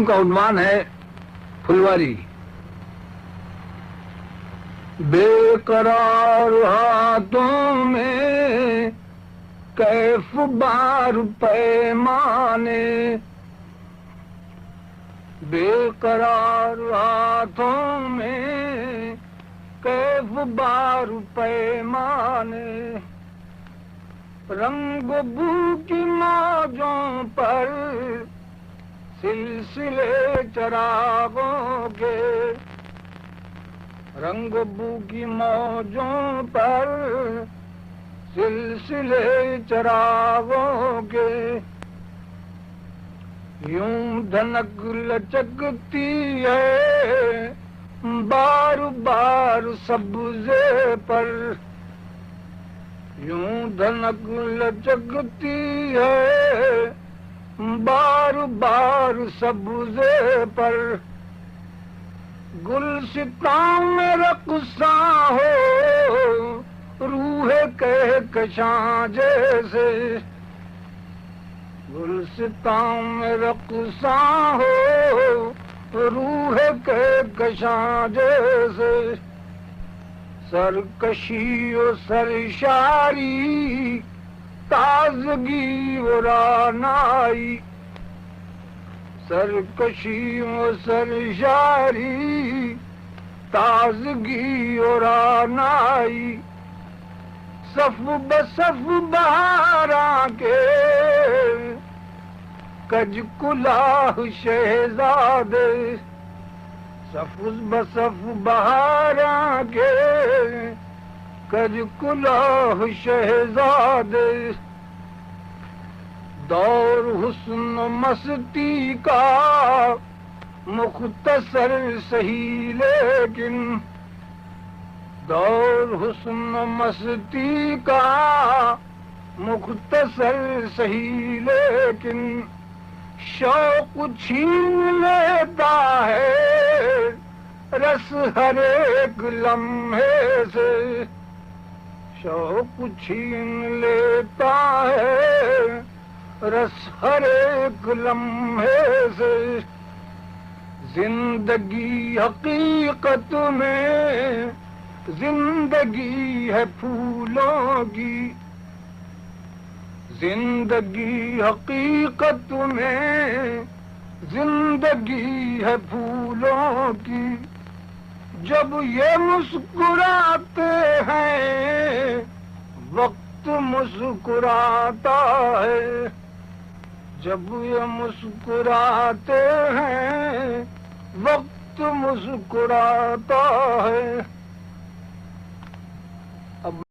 نظم کا عنوان ہے پھلواری۔ بے قرار ہاتھوں میں کیف بار پیمانے، بے قرار ہاتھوں میں کیف بار پیمانے، رنگ بو کی موجوں پر سلسلے چراغوں کے، رنگ بو کی موجوں پر سلسلے چراغوں کے، یوں دھنک لچکتی ہے بار بار سبزے پر، یوں دھنک لچکتی ہے بار بار سبزے پر، گلستان میں رقصاں ہو روح کہکشاں جیسے، گلستان میں رقصاں ہو روح کہکشاں جیسے، سرکشی و سرشاری تازگی و رعنائی، سرکشی و سرشاری تازگی و رعنائی، صف بصف بہاراں کے کج کلاه شہزادے، صف بصف بہاراں کے کج کلاه شہزادے، دور حسن و مستی کا مختصر سہی لیکن، دور حسن و مستی کا مختصر سہی لیکن، شوق چھین لیتا ہے رس ہر ایک لمحے سے، شوق چھین لیتا ہے رس ہر ایک لمحے سے، زندگی حقیقت میں زندگی ہے پھولوں کی، زندگی حقیقت میں زندگی ہے پھولوں کی، جب یہ مسکراتے ہیں وقت مسکراتا ہے، جب یہ مسکراتے ہیں وقت مسکراتا ہے۔